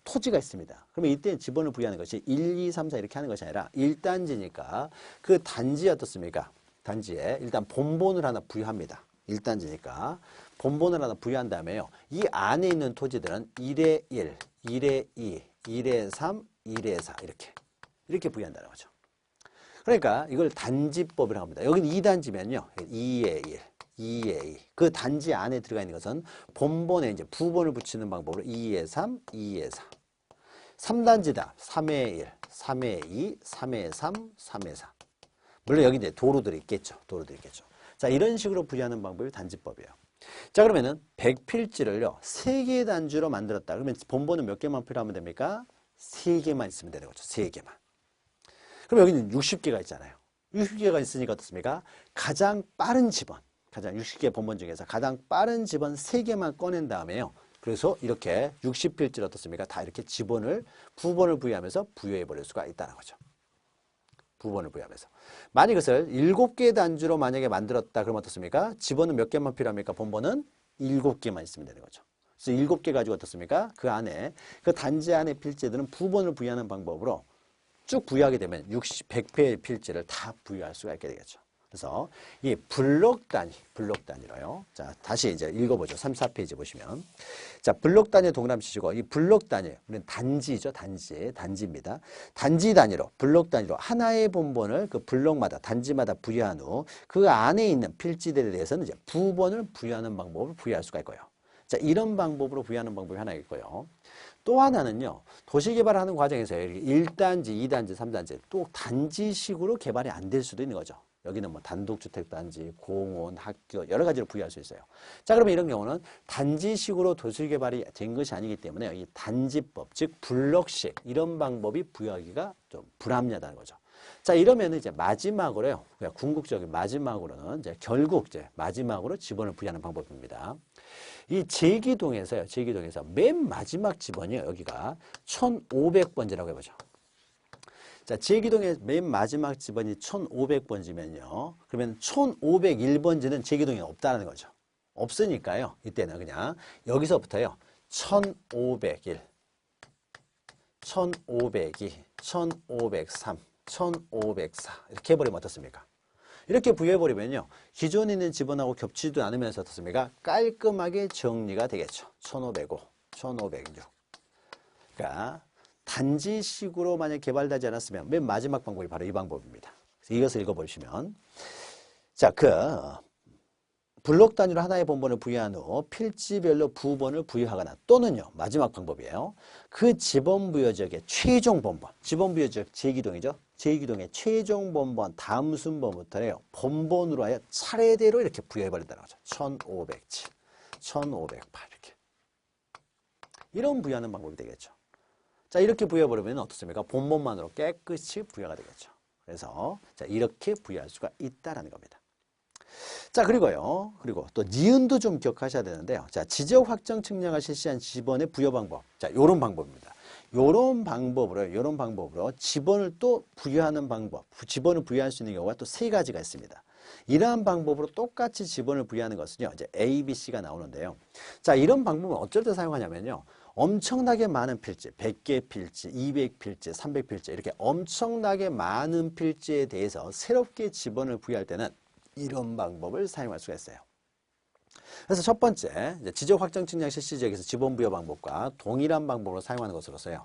토지가 있습니다. 그러면 이때 지번을 부여하는 것이 1, 2, 3, 4 이렇게 하는 것이 아니라 1단지니까 그 단지에 어떻습니까? 단지에 일단 본본을 하나 부여합니다. 1단지니까 본본을 하나 부여한 다음에요. 이 안에 있는 토지들은 1에 1, 1에 2, 1에 3, 1에 4 이렇게 부여한다는 거죠. 그러니까 이걸 단지법이라고 합니다. 여기는 2단지면요. 2에 1, 2에 2. 그 단지 안에 들어가 있는 것은 본본에 이제 부본을 붙이는 방법으로 2에 3, 2에 4. 3단지다. 3에 1, 3에 2, 3에 3, 3에 4. 물론 여기 이제 도로들이 있겠죠. 자, 이런 식으로 부여하는 방법이 단지법이에요. 자, 그러면은 100필지를요. 3개의 단지로 만들었다. 그러면 본본은 몇 개만 필요하면 됩니까? 3개만 있으면 되는 거죠. 3개만. 그럼 여기는 60개가 있잖아요. 60개가 있으니까 어떻습니까? 가장 빠른 지번. 가장 60개 본번 중에서 가장 빠른 집원 3개만 꺼낸 다음에요. 그래서 이렇게 60필지를 어떻습니까? 다 이렇게 지번을 부번을 부여하면서 부여해 버릴 수가 있다는 거죠. 부번을 부여하면서. 만약 이것을 7개 단주로 만약에 만들었다 그러면 어떻습니까? 지번은 몇 개만 필요합니까? 본번은 7개만 있으면 되는 거죠. 그래서 7개 가지고 어떻습니까? 그 안에 그 단지 안에 필지들은 부번을 부여하는 방법으로 쭉 부여하게 되면 100회의 필지를 다 부여할 수가 있게 되겠죠. 그래서 이 블록 단위로요. 자, 다시 이제 읽어보죠. 3, 4페이지 보시면. 자, 블록 단위 동그라미 치시고, 이 블록 단위, 우리는 단지죠. 단지입니다. 단지 단위로, 블록 단위로 하나의 본번을 그 블록마다, 단지마다 부여한 후 그 안에 있는 필지들에 대해서는 이제 부번을 부여하는 방법을 부여할 수가 있고요. 자, 이런 방법으로 부여하는 방법이 하나 있고요. 또 하나는요. 도시개발을 하는 과정에서 1단지, 2단지, 3단지 또 단지식으로 개발이 안 될 수도 있는 거죠. 여기는 뭐 단독주택단지, 공원, 학교 여러 가지로 부여할 수 있어요. 자, 그러면 이런 경우는 단지식으로 도시개발이 된 것이 아니기 때문에 이 단지법, 즉 블록식 이런 방법이 부여하기가 좀 불합리하다는 거죠. 자, 이러면 이제 마지막으로요. 그냥 궁극적인 마지막으로는 이제 결국 이제 마지막으로 지번을 부여하는 방법입니다. 이 제기동에서 맨 마지막 지번이요. 여기가 1500번지라고 해보죠. 자, 제기동의 맨 마지막 지번이 1500번지면요. 그러면 1501번지는 제기동에 없다는 거죠. 없으니까요. 이때는 그냥 여기서부터요. 1501, 1502, 1503, 1504 이렇게 해버리면 어떻습니까? 이렇게 부여해버리면요. 기존에 있는 지번하고 겹치지도 않으면서 어떻습니까? 깔끔하게 정리가 되겠죠. 1505, 1506. 그러니까 단지식으로 만약 개발되지 않았으면 맨 마지막 방법이 바로 이 방법입니다. 그래서 이것을 읽어보시면 자, 블록 단위로 하나의 본번을 부여한 후 필지별로 부번을 부여하거나 또는요. 마지막 방법이에요. 그 지번 부여 지역의 최종 본번. 지번 부여 지역 제기동이죠. 제기동의 최종 본번 다음 순번부터요. 본번으로 하여 차례대로 이렇게 부여해버린다는 거죠. 1507, 1508 이렇게. 이런 부여하는 방법이 되겠죠. 자, 이렇게 부여해버리면 어떻습니까? 본번만으로 깨끗이 부여가 되겠죠. 그래서 자, 이렇게 부여할 수가 있다라는 겁니다. 자, 그리고 또 니은도 좀 기억하셔야 되는데요. 자, 지적 확정 측량을 실시한 지번의 부여 방법. 자, 요런 방법입니다. 요런 방법으로 지번을 또 부여하는 방법, 지번을 부여할 수 있는 경우가 또 3가지가 있습니다. 이러한 방법으로 똑같이 지번을 부여하는 것은요, 이제 A, B, C가 나오는데요. 자, 이런 방법은 어쩔 때 사용하냐면요. 엄청나게 많은 필지, 100개 필지, 200필지, 300필지 이렇게 엄청나게 많은 필지에 대해서 새롭게 지번을 부여할 때는 이런 방법을 사용할 수가 있어요. 그래서 첫 번째, 지적 확정 측량 실시 지역에서 지번 부여 방법과 동일한 방법으로 사용하는 것으로서요.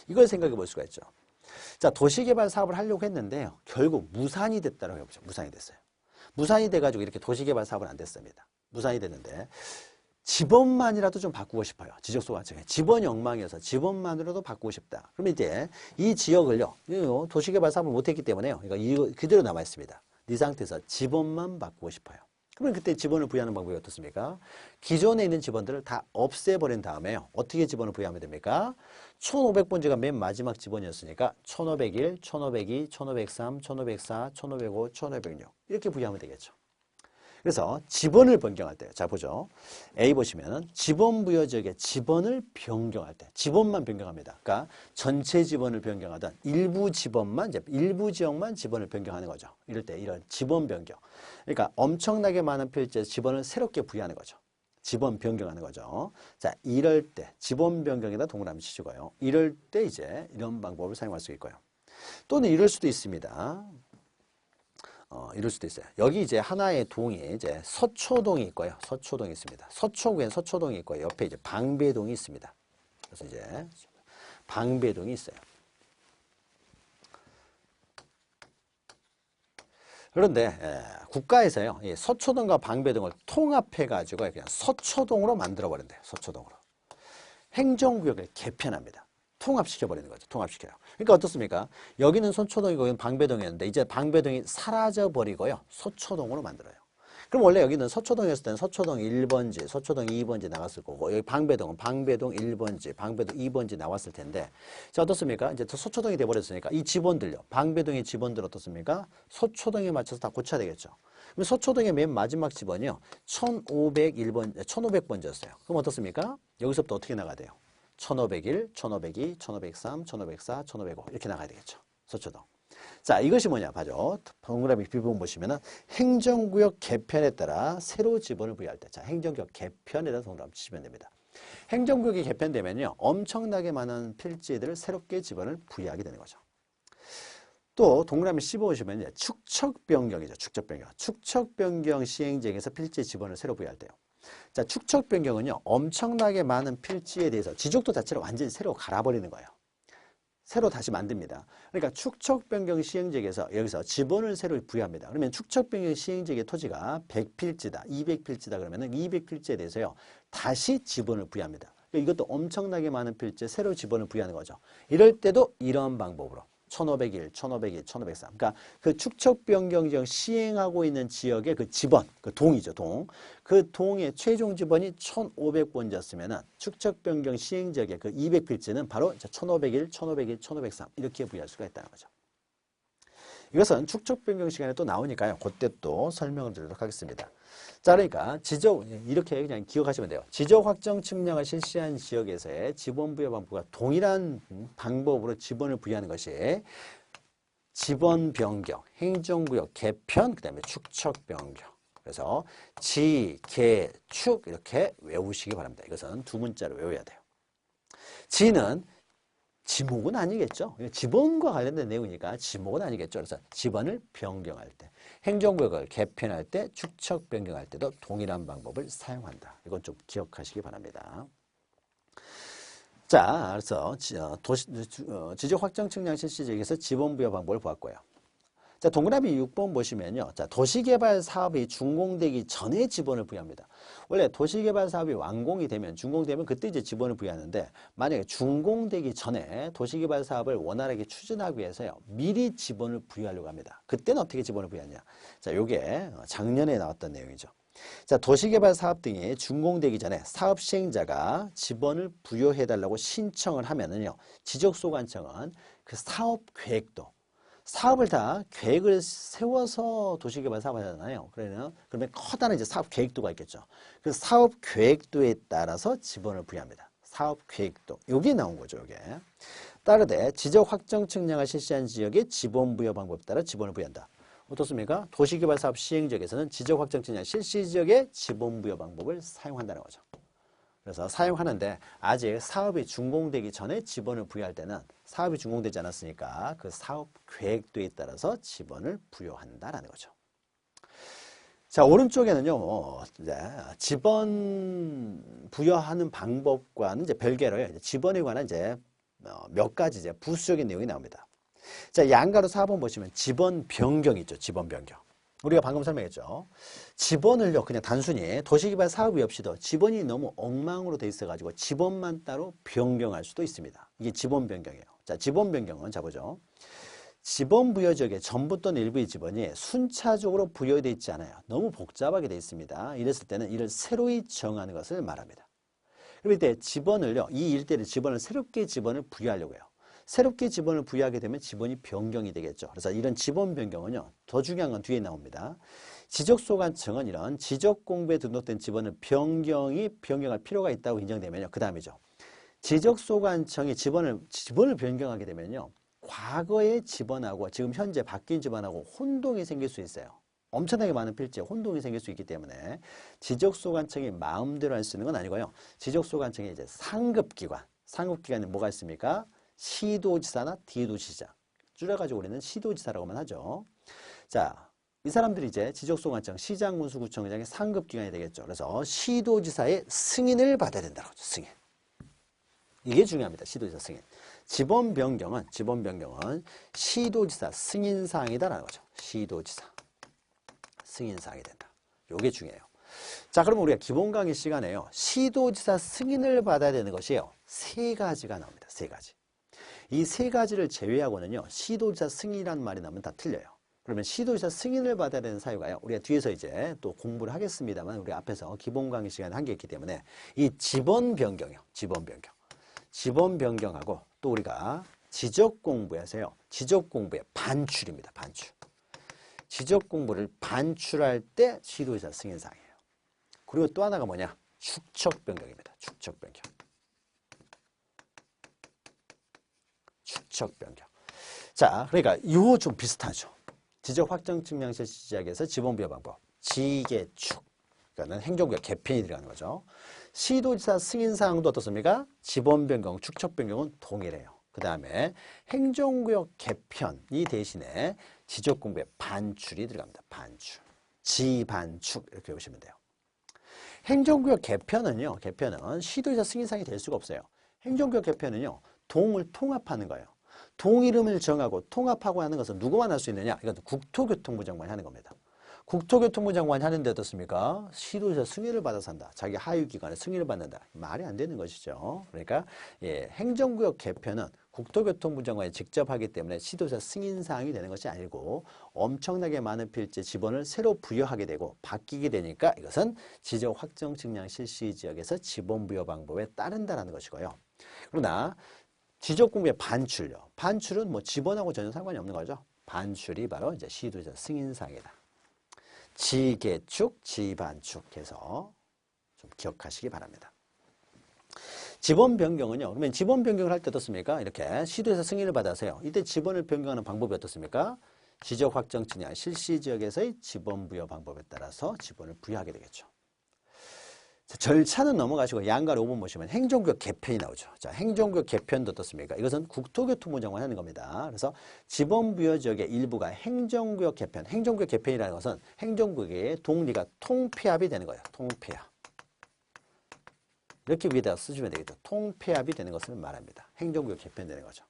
이걸 생각해 볼 수가 있죠. 자, 도시개발 사업을 하려고 했는데요. 결국 무산이 됐다고 해보죠. 무산이 됐어요. 무산이 돼가지고 이렇게 도시개발 사업은 안 됐습니다. 무산이 됐는데 지번만이라도 좀 바꾸고 싶어요. 지적소 관청에. 지번이 엉망이어서 지번만으로도 바꾸고 싶다. 그러면 이제 이 지역을요. 도시개발 사업을 못했기 때문에요. 이거 그대로 남아 있습니다. 이 상태에서 지번만 바꾸고 싶어요. 그러면 그때 지번을 부여하는 방법이 어떻습니까? 기존에 있는 지번들을 다 없애버린 다음에요. 어떻게 지번을 부여하면 됩니까? 1500번지가 맨 마지막 지번이었으니까 1501, 1502, 1503, 1504, 1505, 1506 이렇게 부여하면 되겠죠. 그래서 지번을 변경할 때, 자 보죠. A 보시면은 지번 부여 지역의 지번을 변경할 때, 지번만 변경합니다. 그러니까 전체 지번을 변경하던 일부 지번만, 이제 일부 지역만 지번을 변경하는 거죠. 이럴 때 이런 지번 변경. 그러니까 엄청나게 많은 필지에서 지번을 새롭게 부여하는 거죠. 지번 변경하는 거죠. 자, 이럴 때 지번 변경에다 동그라미 치시고요. 이럴 때 이제 이런 방법을 사용할 수 있고요. 또는 이럴 수도 있습니다. 이럴 수도 있어요. 여기 이제 하나의 동이 이제 서초동이 있고요. 서초동이 있습니다. 서초구엔 서초동이 있고요. 옆에 이제 방배동이 있습니다. 그래서 이제 방배동이 있어요. 그런데 국가에서요. 이 서초동과 방배동을 통합해 가지고 그냥 서초동으로 만들어 버린대요. 서초동으로. 행정구역을 개편합니다. 통합시켜버리는 거죠. 통합시켜요. 그러니까 어떻습니까? 여기는 서초동이고 여기는 방배동이었는데 이제 방배동이 사라져버리고요. 서초동으로 만들어요. 그럼 원래 여기는 서초동이었을 때는 서초동 1번지, 서초동 2번지 나갔을 거고, 여기 방배동은 방배동 1번지, 방배동 2번지 나왔을 텐데, 자, 어떻습니까? 이제 서초동이 돼버렸으니까 이 집원들요. 방배동의 집원들 어떻습니까? 서초동에 맞춰서 다 고쳐야 되겠죠. 그럼 서초동의 맨 마지막 집원이요. 1501번, 1500번지였어요. 그럼 어떻습니까? 여기서부터 어떻게 나가야 돼요? 1501, 1502, 1503, 1504, 1505 이렇게 나가야 되겠죠. 서초동. 자, 이것이 뭐냐? 봐줘. 동그라미 비번 보시면은 행정구역 개편에 따라 새로 지번을 부여할 때. 자, 행정구역 개편에다 동그라미 치시면 됩니다. 행정구역이 개편되면요. 엄청나게 많은 필지들을 새롭게 지번을 부여하게 되는 거죠. 또 동그라미 씹어보시면 축척 변경이죠. 축척 변경. 축척 변경 시행지역에서 필지 지번을 새로 부여할 때요. 자, 축척 변경은요. 엄청나게 많은 필지에 대해서 지적도 자체를 완전히 새로 갈아버리는 거예요. 새로 다시 만듭니다. 그러니까 축척 변경 시행지역에서 여기서 지번을 새로 부여합니다. 그러면 축척 변경 시행지역의 토지가 100필지다, 200필지다 그러면은 200필지에 대해서요. 다시 지번을 부여합니다. 그러니까 이것도 엄청나게 많은 필지에 새로 지번을 부여하는 거죠. 이럴 때도 이런 방법으로 1501, 1502, 1503. 그러니까 그 축척 변경 지역 시행하고 있는 지역의 그 지번, 그 동이죠, 동. 그 동의 최종 지번이 1500번지였으면은 축척 변경 시행 지역의 그 200필지는 바로 1501, 1502, 1503 이렇게 부여할 수가 있다는 거죠. 이것은 축척 변경 시간에 또 나오니까요. 그때 또 설명을 드리도록 하겠습니다. 자, 그러니까 이렇게 그냥 기억하시면 돼요. 지적 확정 측량을 실시한 지역에서의 지번 부여 방법과 동일한 방법으로 지번을 부여하는 것이 지번 변경, 행정구역 개편, 그 다음에 축척 변경. 그래서 지, 개, 축 이렇게 외우시기 바랍니다. 이것은 두 문자로 외워야 돼요. 지는 지목은 아니겠죠. 지번과 관련된 내용이니까 지목은 아니겠죠. 그래서 지번을 변경할 때, 행정구역을 개편할 때, 축척 변경할 때도 동일한 방법을 사용한다. 이건 좀 기억하시기 바랍니다. 자, 그래서 지적 확정 측량 실시 지역에서 지번 부여 방법을 보았고요. 자, 동그라미 6번 보시면요. 자, 도시개발 사업이 준공되기 전에 지번을 부여합니다. 원래 도시개발 사업이 완공이 되면, 준공되면 그때 이제 지번을 부여하는데, 만약에 준공되기 전에 도시개발 사업을 원활하게 추진하기 위해서요. 미리 지번을 부여하려고 합니다. 그때는 어떻게 지번을 부여하냐? 자, 요게 작년에 나왔던 내용이죠. 자, 도시개발 사업 등이 준공되기 전에 사업 시행자가 지번을 부여해달라고 신청을 하면은요. 지적소관청은 그 사업 계획도, 사업을 다 계획을 세워서 도시개발 사업을 하잖아요. 그러면 커다란 이제 사업 계획도가 있겠죠. 그 사업 계획도에 따라서 지번을 부여합니다. 사업 계획도. 요게 나온 거죠, 요게. 따르되 지적 확정 측량을 실시한 지역의 지번 부여 방법에 따라 지번을 부여한다. 어떻습니까? 도시개발 사업 시행 지역에서는 지적 확정 측량 실시 지역의 지번 부여 방법을 사용한다는 거죠. 그래서 사용하는데 아직 사업이 준공되기 전에 지번을 부여할 때는 사업이 준공되지 않았으니까 그 사업 계획도에 따라서 지번을 부여한다라는 거죠. 자, 오른쪽에는요, 지번 부여하는 방법과는 이제 별개로요, 지번에 관한 이제 몇 가지 이제 부수적인 내용이 나옵니다. 자, 양가로 4번 보시면 지번 변경이 있죠, 지번 변경. 우리가 방금 설명했죠. 지번을요, 그냥 단순히 도시개발 사업이 없이도 지번이 너무 엉망으로 돼 있어가지고 지번만 따로 변경할 수도 있습니다. 이게 지번 변경이에요. 자, 지번 변경은 자 보죠. 지번 부여 지역의 전부 또는 일부의 지번이 순차적으로 부여되어 있지 않아요. 너무 복잡하게 되어 있습니다. 이랬을 때는 이를 새로이 정하는 것을 말합니다. 그럴 때 지번을요, 이 일대를 지번을 새롭게 지번을 부여하려고 해요. 새롭게 지번을 부여하게 되면 지번이 변경이 되겠죠. 그래서 이런 지번 변경은요. 더 중요한 건 뒤에 나옵니다. 지적소관청은 이런 지적공부에 등록된 지번을 변경할 필요가 있다고 인정되면요. 그 다음이죠. 지적소관청이 지번을 변경하게 되면요. 과거의 지번하고 지금 현재 바뀐 지번하고 혼동이 생길 수 있어요. 엄청나게 많은 필지에 혼동이 생길 수 있기 때문에 지적소관청이 마음대로 할 수 있는 건 아니고요. 지적소관청의 이제 상급기관. 상급기관에 뭐가 있습니까? 시도지사나 대도시장. 줄여가지고 우리는 시도지사라고만 하죠. 자, 이 사람들이 이제 지적소관청, 시장군수구청장의 상급기관이 되겠죠. 그래서 시도지사의 승인을 받아야 된다고 하죠. 승인. 이게 중요합니다. 시도지사 승인. 지번 변경은 시도지사 승인사항이다라는 거죠. 시도지사 승인사항이 된다. 요게 중요해요. 자, 그러면 우리가 기본 강의 시간에요. 시도지사 승인을 받아야 되는 것이요. 세 가지가 나옵니다. 세 가지. 이 세 가지를 제외하고는요. 시도지사 승인이라는 말이 나오면 다 틀려요. 그러면 시도의사 승인을 받아야 되는 사유가요. 우리가 뒤에서 이제 또 공부를 하겠습니다만 우리 앞에서 기본 강의 시간에 한 게 있기 때문에 이 지번 변경이요. 지번 변경. 지번 변경하고 또 우리가 지적 공부에서요. 지적 공부의 반출입니다. 반출. 지적 공부를 반출할 때 시도의사 승인 사항이에요. 그리고 또 하나가 뭐냐? 축척 변경입니다. 축척 변경. 축척 변경. 자, 그러니까 이거 좀 비슷하죠. 지적 확정 증명 실시 시작에서 지번 부여 방법. 지개축. 그러니까 행정구역 개편이 들어가는 거죠. 시도지사 승인 사항도 어떻습니까? 지번 변경, 축척 변경은 동일해요. 그 다음에 행정구역 개편이 대신에 지적 공부에 반출이 들어갑니다. 반출. 지반축 이렇게 보시면 돼요. 행정구역 개편은요. 개편은 시도지사 승인 사항이 될 수가 없어요. 행정구역 개편은요. 동을 통합하는 거예요. 동 이름을 정하고 통합하고 하는 것은 누구만 할 수 있느냐? 이건 국토교통부 장관이 하는 겁니다. 국토교통부 장관이 하는데 어떻습니까? 시도지사 승인을 받아서 한다. 자기 하위기관에 승인을 받는다. 말이 안 되는 것이죠. 그러니까 행정구역 개편은 국토교통부 장관이 직접 하기 때문에 시도지사 승인 사항이 되는 것이 아니고 엄청나게 많은 필지 지번을 새로 부여하게 되고 바뀌게 되니까 이것은 지적 확정 측량 실시 지역에서 지번 부여 방법에 따른다라는 것이고요. 그러나 지적 공부의 반출요. 반출은 뭐 지번하고 전혀 상관이 없는 거죠. 반출이 바로 이제 시도지사 승인 사항이다. 지개축, 지반축 해서 좀 기억하시기 바랍니다. 지번 변경은요. 그러면 지번 변경을 할 때 어떻습니까? 이렇게 시도에서 승인을 받아서요. 이때 지번을 변경하는 방법이 어떻습니까? 지적 확정 측량 실시 지역에서의 지번 부여 방법에 따라서 지번을 부여하게 되겠죠. 자, 절차는 넘어가시고 양가로 5번 보시면 행정구역 개편이 나오죠. 자, 행정구역 개편도 어떻습니까? 이것은 국토교통부 장관이 하는 겁니다. 그래서 지번 부여 지역의 일부가 행정구역 개편, 행정구역 개편이라는 것은 행정구역의 동리가 통폐합이 되는 거예요. 통폐합. 이렇게 위에다 쓰시면 되겠죠. 통폐합이 되는 것을 말합니다. 행정구역 개편되는 거죠.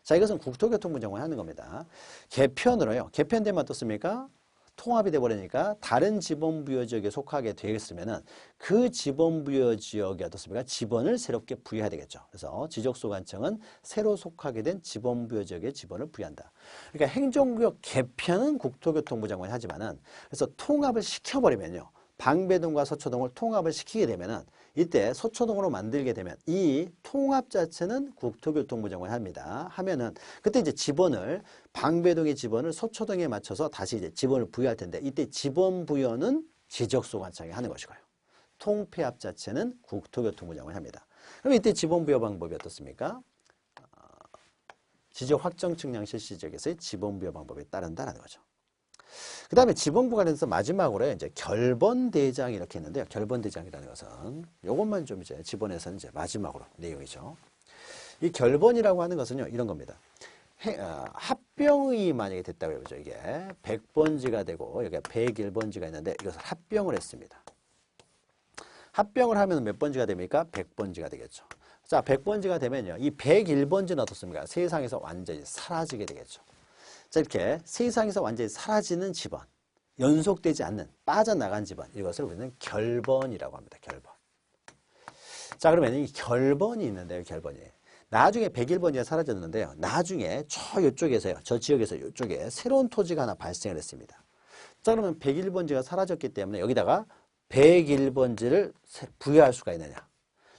자, 이것은 국토교통부 장관이 하는 겁니다. 개편으로요. 개편되면 어떻습니까? 통합이 돼버리니까 다른 지번부여 지역에 속하게 되겠으면은 그 지번부여 지역에 어떻습니까? 지번을 새롭게 부여해야 되겠죠. 그래서 지적소관청은 새로 속하게 된 지번부여 지역에 지번을 부여한다. 그러니까 행정구역 개편은 국토교통부 장관이 하지만은 그래서 통합을 시켜버리면요. 방배동과 서초동을 통합을 시키게 되면은 이때 서초동으로 만들게 되면 이 통합 자체는 국토교통부 장관이 합니다. 하면은 그때 이제 지번을 방배동의 지번을 서초동에 맞춰서 다시 이제 지번을 부여할 텐데 이때 지번 부여는 지적소관청이 하는 것이고요. 통폐합 자체는 국토교통부 장관이 합니다. 그럼 이때 지번 부여 방법이 어떻습니까? 지적 확정 측량 실시 지역에서의 지번 부여 방법에 따른다라는 거죠. 그 다음에 지번부 관련해서 마지막으로 이제 결번대장 이렇게 있는데요. 결번대장이라는 것은 요것만 좀 이제 지번에서는 이제 마지막으로 내용이죠. 이 결번이라고 하는 것은요, 이런 겁니다. 합병이 만약에 됐다고 해보죠. 이게 100번지가 되고 여기가 101번지가 있는데 이것을 합병을 했습니다. 합병을 하면 몇 번지가 됩니까? 100번지가 되겠죠. 자, 100번지가 되면요. 이 101번지는 어떻습니까? 세상에서 완전히 사라지게 되겠죠. 자, 이렇게 세상에서 완전히 사라지는 지번, 연속되지 않는 빠져나간 지번, 이것을 우리는 결번이라고 합니다. 결번. 자, 그러면 이 결번이 있는데요. 결번이. 나중에 101번지가 사라졌는데요. 나중에 저 이쪽에서요. 저 지역에서 이쪽에 새로운 토지가 하나 발생을 했습니다. 자, 그러면 101번지가 사라졌기 때문에 여기다가 101번지를 부여할 수가 있느냐.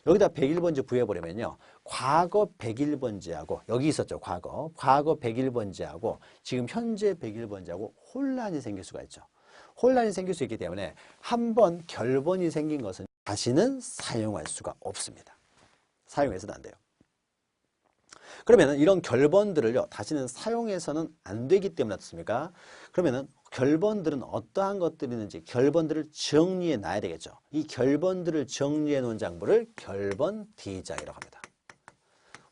여기다 101번지 부여해버리면요. 과거 101번지하고 여기 있었죠. 과거 101번지하고 지금 현재 101번지하고 혼란이 생길 수가 있죠. 혼란이 생길 수 있기 때문에 한번 결번이 생긴 것은 다시는 사용할 수가 없습니다. 사용해서는 안 돼요. 그러면 이런 결번들을요. 다시는 사용해서는 안 되기 때문에 어떻습니까? 그러면은 결번들은 어떠한 것들이 있는지 결번들을 정리해 놔야 되겠죠. 이 결번들을 정리해 놓은 장부를 결번대장이라고 합니다.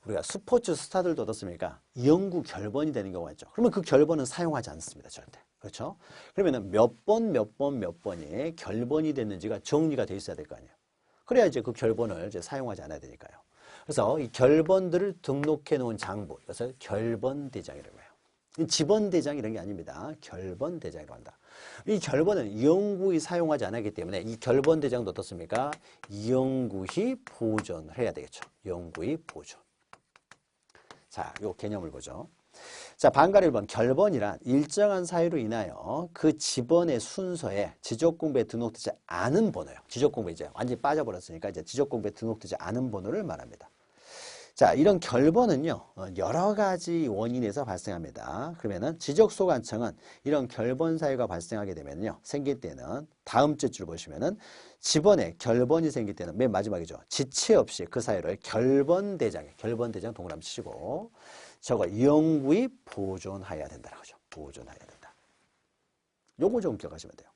우리가 스포츠 스타들도 어떻습니까? 연구 결번이 되는 경우가 있죠. 그러면 그 결번은 사용하지 않습니다. 절대. 그렇죠? 그러면은 몇 번이 결번이 됐는지가 정리가 돼 있어야 될 거 아니에요. 그래야 이제 그 결번을 이제 사용하지 않아야 되니까요. 그래서 이 결번들을 등록해 놓은 장부, 이것을 결번대장이라고 해요. 지번대장 이런 게 아닙니다. 결번대장이라고 한다. 이 결번은 영구히 사용하지 않았기 때문에 이 결번대장도 어떻습니까? 영구히 보존을 해야 되겠죠. 영구히 보존. 자, 요 개념을 보죠. 자, 반갈 1번 결번이란 일정한 사유로 인하여 그 집원의 순서에 지적공부에 등록되지 않은 번호요. 지적공부에 이제 완전히 빠져버렸으니까 이제 지적공부에 등록되지 않은 번호를 말합니다. 자, 이런 결번은요, 여러 가지 원인에서 발생합니다. 그러면은 지적소관청은 이런 결번 사유가 발생하게 되면요, 생길 때는 다음 줄 보시면은 집원에 결번이 생길 때는 맨 마지막이죠. 지체 없이 그 사유를 결번대장 동그라미 치시고 저거 영구히 보존하여야 된다라고 하죠. 보존하여야 된다. 요거 좀 기억하시면 돼요.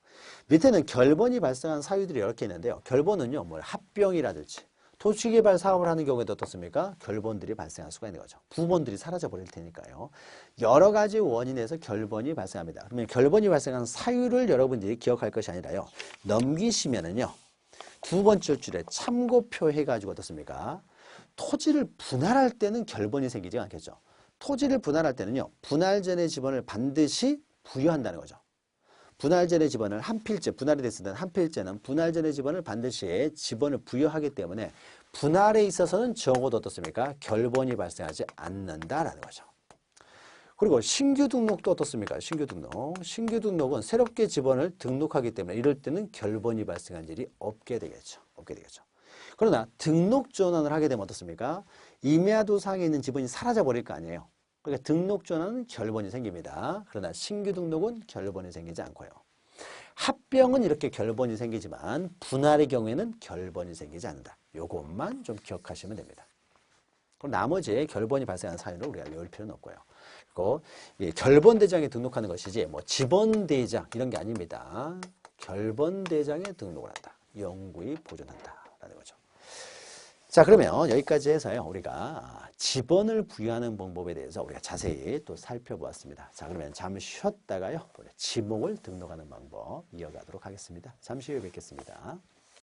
밑에는 결번이 발생한 사유들이 이렇게 있는데요. 결번은요, 뭐 합병이라든지 도시개발 사업을 하는 경우에도 어떻습니까? 결번들이 발생할 수가 있는 거죠. 부본들이 사라져 버릴 테니까요. 여러 가지 원인에서 결번이 발생합니다. 그러면 결번이 발생한 사유를 여러분들이 기억할 것이 아니라요. 넘기시면은요. 두 번째 줄에 참고표 해가지고 어떻습니까? 토지를 분할할 때는 결번이 생기지 않겠죠. 토지를 분할할 때는요. 분할 전의 지번을 반드시 부여한다는 거죠. 분할 전의 지번을 한 필째, 분할이 됐을 때는 한 필째는 분할 전의 지번을 반드시 지번을 부여하기 때문에 분할에 있어서는 적어도 어떻습니까? 결번이 발생하지 않는다라는 거죠. 그리고 신규 등록도 어떻습니까? 신규 등록. 신규 등록은 새롭게 지번을 등록하기 때문에 이럴 때는 결번이 발생한 일이 없게 되겠죠. 없게 되겠죠. 그러나 등록 전환을 하게 되면 어떻습니까? 임야도상에 있는 지번이 사라져 버릴 거 아니에요. 그러니까 등록 전환은 결번이 생깁니다. 그러나 신규 등록은 결번이 생기지 않고요. 합병은 이렇게 결번이 생기지만 분할의 경우에는 결번이 생기지 않는다. 요것만 좀 기억하시면 됩니다. 그럼 나머지 결번이 발생하는 사유를 우리가 외울 필요는 없고요. 그리고 결번대장에 등록하는 것이지 뭐 지번대장 이런 게 아닙니다. 결번대장에 등록을 한다. 영구히 보존한다라는 거죠. 자, 그러면 여기까지 해서요. 우리가 지번을 부여하는 방법에 대해서 우리가 자세히 또 살펴보았습니다. 자, 그러면 잠시 쉬었다가요. 지목을 등록하는 방법 이어가도록 하겠습니다. 잠시 후에 뵙겠습니다.